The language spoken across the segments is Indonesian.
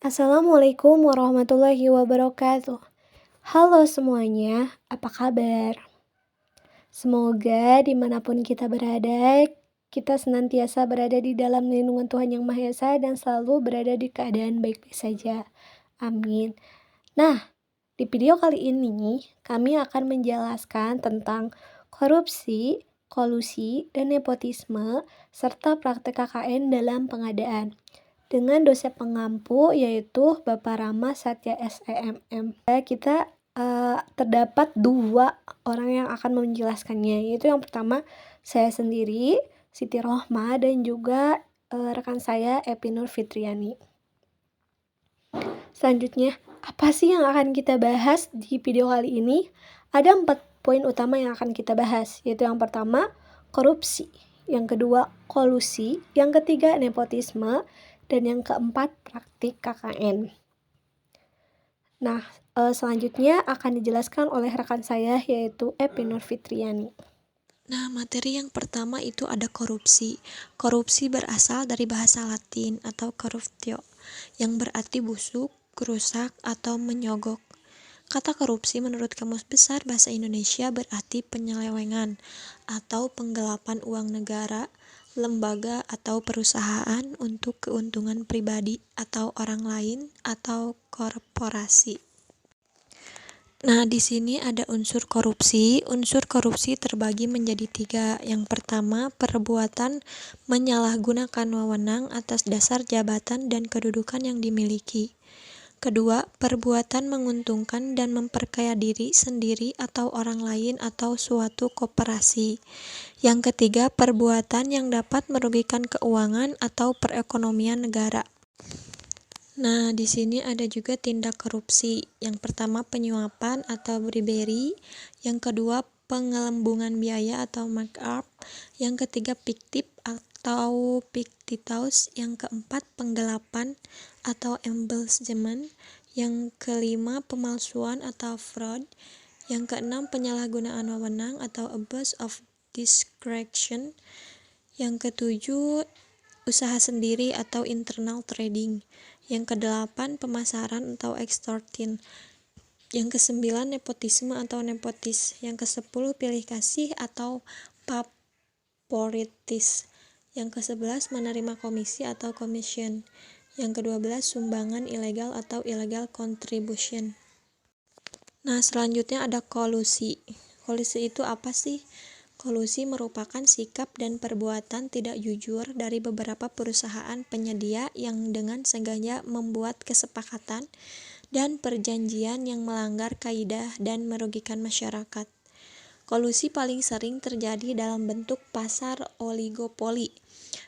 Assalamualaikum warahmatullahi wabarakatuh. Halo semuanya, apa kabar? Semoga dimanapun kita berada, kita senantiasa berada di dalam lindungan Tuhan Yang Maha Esa dan selalu berada di keadaan baik-baik saja. Amin. Nah, di video kali ini kami akan menjelaskan tentang korupsi, kolusi, dan nepotisme serta praktek KKN dalam pengadaan dengan dosen pengampu yaitu Bapak Rama Satya SEMM. Kita terdapat dua orang yang akan menjelaskannya, yaitu yang pertama saya sendiri, Siti Rohma, dan juga rekan saya Epi Nur Fitriani. Selanjutnya, apa sih yang akan kita bahas di video kali ini? Ada 4 poin utama yang akan kita bahas, yaitu yang pertama korupsi, yang kedua kolusi, yang ketiga nepotisme, dan yang keempat praktik KKN. Nah, selanjutnya akan dijelaskan oleh rekan saya yaitu Epi Nur Fitriani. Nah, materi yang pertama itu ada korupsi. Korupsi berasal dari bahasa Latin atau corruptio, yang berarti busuk, rusak, atau menyogok. Kata korupsi menurut Kamus Besar Bahasa Indonesia berarti penyelewengan atau penggelapan uang negara, lembaga atau perusahaan untuk keuntungan pribadi atau orang lain atau korporasi. Nah, di sini ada unsur korupsi. Unsur korupsi terbagi menjadi 3. Yang pertama, perbuatan menyalahgunakan wewenang atas dasar jabatan dan kedudukan yang dimiliki. Kedua, perbuatan menguntungkan dan memperkaya diri sendiri atau orang lain atau suatu koperasi. Yang ketiga, perbuatan yang dapat merugikan keuangan atau perekonomian negara. Nah, di sini ada juga tindak korupsi. Yang pertama penyuapan atau bribery, yang kedua penggelembungan biaya atau markup, yang ketiga fiktif atau fictitious, yang keempat penggelapan atau embellishment, yang kelima pemalsuan atau fraud, yang keenam penyalahgunaan wewenang atau abuse of discretion, yang ketujuh usaha sendiri atau internal trading, yang kedelapan pemasaran atau extortion, yang kesembilan nepotisme atau nepotis, yang kesepuluh pilih kasih atau favoritis, yang kesebelas menerima komisi atau commission, yang kedua belas sumbangan ilegal atau illegal contribution. Nah, selanjutnya ada kolusi. Kolusi itu apa sih? Kolusi merupakan sikap dan perbuatan tidak jujur dari beberapa perusahaan penyedia yang dengan sengaja membuat kesepakatan dan perjanjian yang melanggar kaidah dan merugikan masyarakat. Kolusi paling sering terjadi dalam bentuk pasar oligopoli,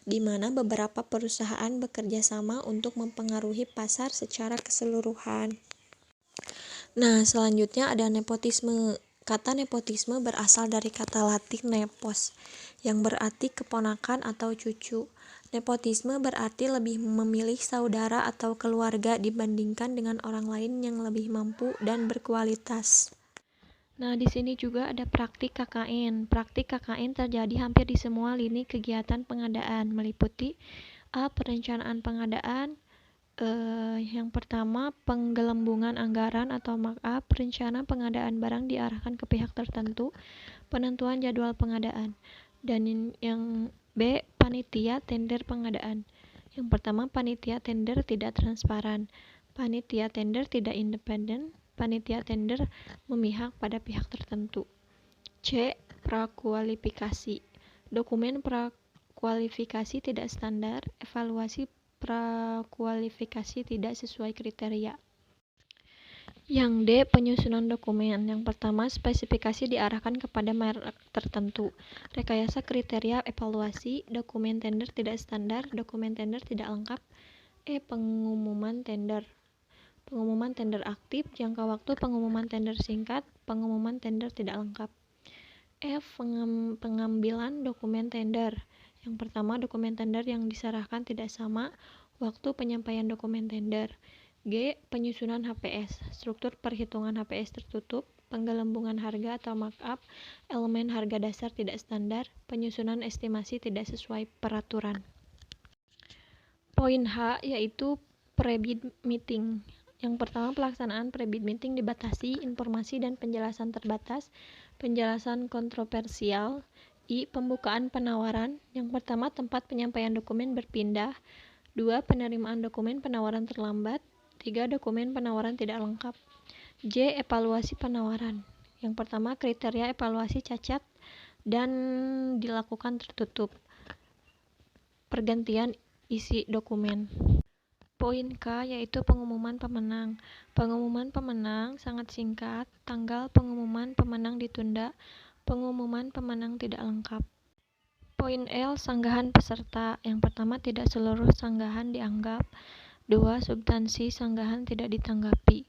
di mana beberapa perusahaan bekerja sama untuk mempengaruhi pasar secara keseluruhan. Nah, selanjutnya ada nepotisme. Kata nepotisme berasal dari kata Latin nepos, yang berarti keponakan atau cucu. Nepotisme berarti lebih memilih saudara atau keluarga dibandingkan dengan orang lain yang lebih mampu dan berkualitas. Nah, di sini juga ada praktik KKN. Praktik KKN terjadi hampir di semua lini kegiatan pengadaan, meliputi A. Perencanaan pengadaan. Yang pertama, penggelembungan anggaran atau markup. Rencana pengadaan barang diarahkan ke pihak tertentu. Penentuan jadwal pengadaan. Dan yang B, panitia tender pengadaan. Yang pertama, panitia tender tidak transparan. Panitia tender tidak independen. Panitia tender memihak pada pihak tertentu. C, prakualifikasi. Dokumen prakualifikasi tidak standar. Evaluasi prakualifikasi tidak sesuai kriteria. Yang D, penyusunan dokumen. Yang pertama, spesifikasi diarahkan kepada merek tertentu. Rekayasa kriteria evaluasi, dokumen tender tidak standar, dokumen tender tidak lengkap. E, pengumuman tender. Pengumuman tender aktif, jangka waktu pengumuman tender singkat, pengumuman tender tidak lengkap. F, pengambilan dokumen tender. Yang pertama, dokumen tender yang diserahkan tidak sama, waktu penyampaian dokumen tender. G, penyusunan HPS, struktur perhitungan HPS tertutup, penggelembungan harga atau markup, elemen harga dasar tidak standar, penyusunan estimasi tidak sesuai peraturan. Poin H yaitu pre-bid meeting. Yang pertama, pelaksanaan pre-bid meeting dibatasi, informasi dan penjelasan terbatas, penjelasan kontroversial. I. Pembukaan penawaran. Yang pertama, tempat penyampaian dokumen berpindah. 2. Penerimaan dokumen penawaran terlambat. 3. Dokumen penawaran tidak lengkap. J. Evaluasi penawaran. Yang pertama, kriteria evaluasi cacat dan dilakukan tertutup. Pergantian isi dokumen. Poin K yaitu pengumuman pemenang. Pengumuman pemenang sangat singkat, tanggal pengumuman pemenang ditunda, pengumuman pemenang tidak lengkap. Poin L, sanggahan peserta. Yang pertama, tidak seluruh sanggahan dianggap. 2. Substansi sanggahan tidak ditanggapi.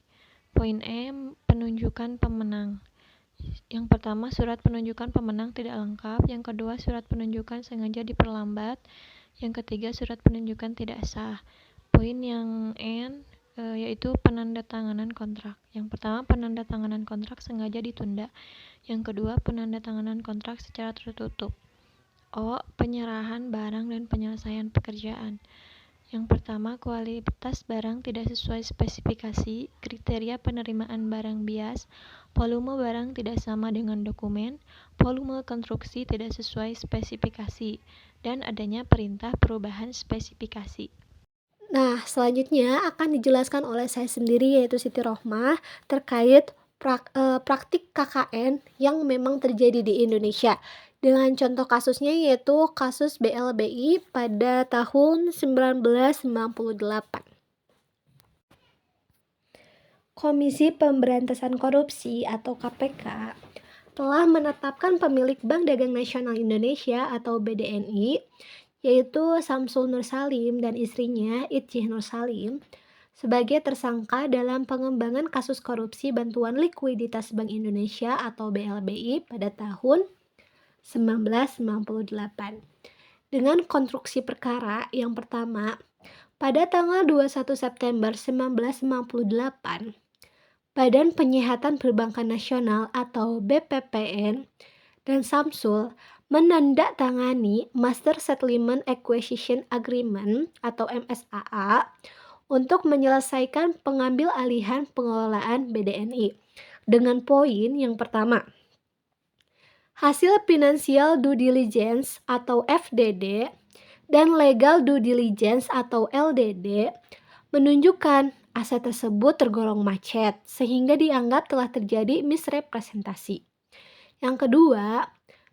Poin E, penunjukan pemenang. Yang pertama, surat penunjukan pemenang tidak lengkap. Yang kedua, surat penunjukan sengaja diperlambat. Yang ketiga, surat penunjukan tidak sah. Poin yang N yaitu penandatanganan kontrak. Yang pertama, penandatanganan kontrak sengaja ditunda. Yang kedua, penandatanganan kontrak secara tertutup. O. Penyerahan barang dan penyelesaian pekerjaan. Yang pertama, kualitas barang tidak sesuai spesifikasi, kriteria penerimaan barang bias, volume barang tidak sama dengan dokumen, volume konstruksi tidak sesuai spesifikasi, dan adanya perintah perubahan spesifikasi. Nah, selanjutnya akan dijelaskan oleh saya sendiri yaitu Siti Rohmah terkait praktik KKN yang memang terjadi di Indonesia. Dengan contoh kasusnya yaitu kasus BLBI pada tahun 1998. Komisi Pemberantasan Korupsi atau KPK telah menetapkan pemilik Bank Dagang Nasional Indonesia atau BDNI yaitu Samsul Nur Salim dan istrinya Itjih Nur Salim sebagai tersangka dalam pengembangan kasus korupsi bantuan likuiditas Bank Indonesia atau BLBI pada tahun 1998. Dengan konstruksi perkara yang pertama, pada tanggal 21 September 1998, Badan Penyihatan Perbankan Nasional atau BPPN dan Samsul menandatangani Master Settlement Acquisition Agreement atau MSAA untuk menyelesaikan pengambil alihan pengelolaan BDNI. Dengan poin yang pertama, hasil Financial Due Diligence atau FDD dan Legal Due Diligence atau LDD menunjukkan aset tersebut tergolong macet sehingga dianggap telah terjadi misrepresentasi. Yang kedua,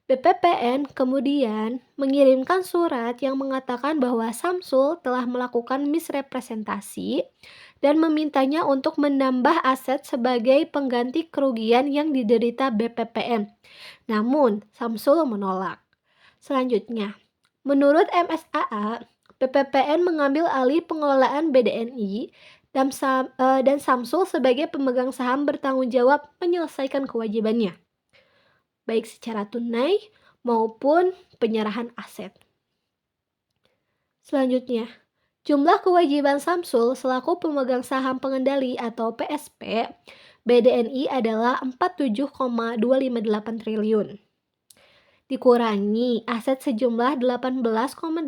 BPPN kemudian mengirimkan surat yang mengatakan bahwa Samsul telah melakukan misrepresentasi dan memintanya untuk menambah aset sebagai pengganti kerugian yang diderita BPPN. Namun, Samsul menolak. Selanjutnya, menurut MSAA, BPPN mengambil alih pengelolaan BDNI dan Samsul sebagai pemegang saham bertanggung jawab menyelesaikan kewajibannya, baik secara tunai maupun penyerahan aset. Selanjutnya, jumlah kewajiban Samsul selaku pemegang saham pengendali atau PSP BDNI adalah 47,258 triliun. Dikurangi aset sejumlah 18,85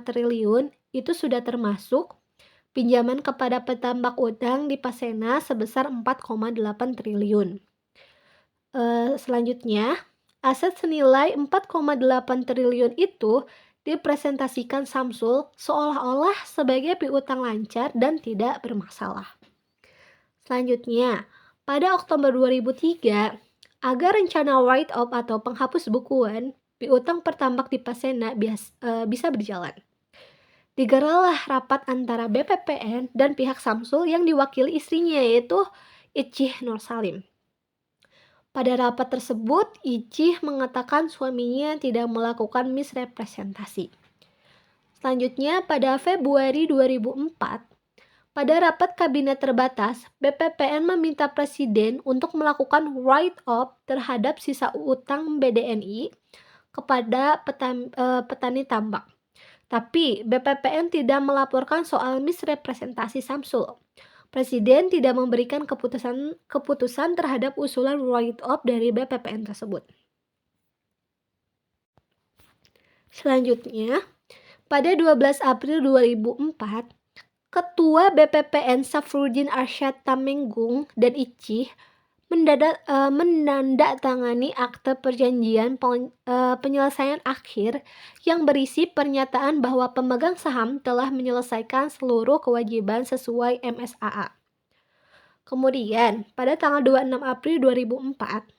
triliun itu sudah termasuk pinjaman kepada petambak utang di Pasena sebesar 4,8 triliun. Selanjutnya, aset senilai 4,8 triliun itu dipresentasikan Samsul seolah-olah sebagai piutang lancar dan tidak bermasalah. Selanjutnya, pada Oktober 2003, agar rencana write-off atau penghapus bukuan piutang pertambak di Pasena bisa berjalan, digelarlah rapat antara BPPN dan pihak Samsul yang diwakili istrinya yaitu Itjih Nur Salim. Pada rapat tersebut, Itjih mengatakan suaminya tidak melakukan misrepresentasi. Selanjutnya, pada Februari 2004, pada rapat kabinet terbatas, BPPN meminta Presiden untuk melakukan write-off terhadap sisa utang BDNI kepada petani tambak. Tapi BPPN tidak melaporkan soal misrepresentasi Samsul. Presiden tidak memberikan keputusan terhadap usulan write-off dari BPPN tersebut. Selanjutnya, pada 12 April 2004, Ketua BPPN Safruddin Arsyad Tamenggung dan Icih menandatangani akte perjanjian penyelesaian akhir yang berisi pernyataan bahwa pemegang saham telah menyelesaikan seluruh kewajiban sesuai MSAA. Kemudian, pada tanggal 26 April 2004,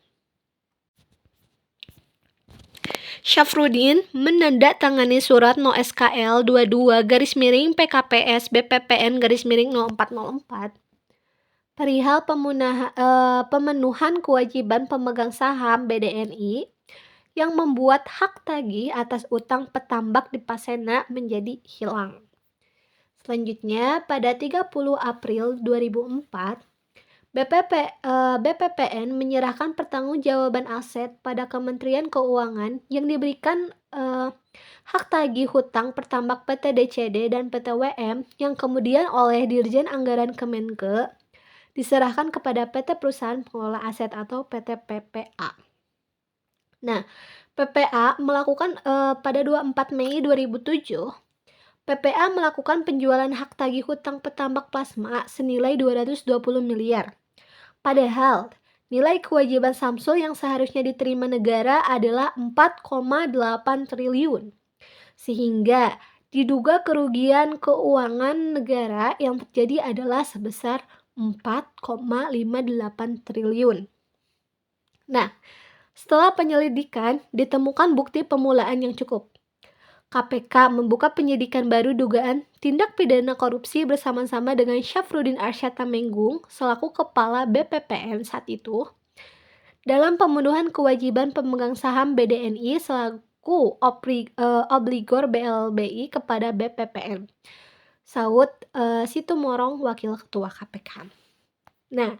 Syafruddin menandatangani surat No SKL 22-PKPS BPPN _0404 perihal pemenuhan kewajiban pemegang saham BDNI yang membuat hak tagih atas utang petambak di Pasena menjadi hilang. Selanjutnya, pada 30 April 2004, BPPN menyerahkan pertanggungjawaban aset pada Kementerian Keuangan yang diberikan hak tagih hutang pertambak PT DCD dan PT WM yang kemudian oleh Dirjen Anggaran Kemenke diserahkan kepada PT Perusahaan Pengelola Aset atau PT PPA. Nah, PPA melakukan pada 24 Mei 2007, PPA melakukan penjualan hak tagih hutang petambak plasma senilai 220 miliar. Padahal, nilai kewajiban Samsul yang seharusnya diterima negara adalah 4,8 triliun. Sehingga diduga kerugian keuangan negara yang terjadi adalah sebesar 4,58 triliun. Nah, setelah penyelidikan, ditemukan bukti pemulaan yang cukup. KPK membuka penyidikan baru dugaan tindak pidana korupsi bersama-sama dengan Syafruddin Arsyad Tamenggung selaku Kepala BPPN saat itu dalam pemenuhan kewajiban pemegang saham BDNI selaku obligor BLBI kepada BPPN. Saud Situmorang, Wakil Ketua KPK. Nah,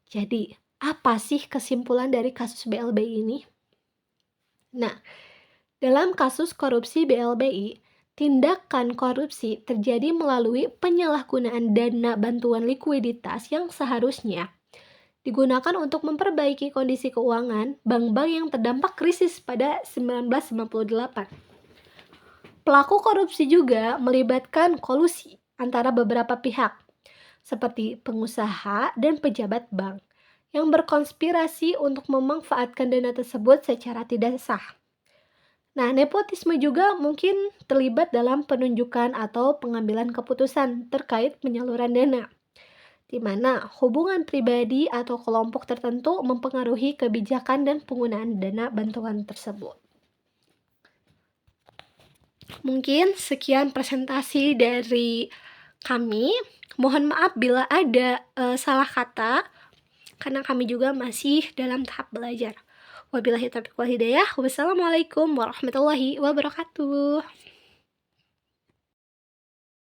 jadi apa sih kesimpulan dari kasus BLBI ini? Nah, dalam kasus korupsi BLBI, tindakan korupsi terjadi melalui penyalahgunaan dana bantuan likuiditas yang seharusnya digunakan untuk memperbaiki kondisi keuangan bank-bank yang terdampak krisis pada 1998. Pelaku korupsi juga melibatkan kolusi antara beberapa pihak, seperti pengusaha dan pejabat bank, yang berkonspirasi untuk memanfaatkan dana tersebut secara tidak sah. Nah, nepotisme juga mungkin terlibat dalam penunjukan atau pengambilan keputusan terkait penyaluran dana, di mana hubungan pribadi atau kelompok tertentu mempengaruhi kebijakan dan penggunaan dana bantuan tersebut. Mungkin sekian presentasi dari kami. Mohon maaf bila ada salah kata, karena kami juga masih dalam tahap belajar. Wabillahi taufiq wal hidayah. Wassalamualaikum warahmatullahi wabarakatuh.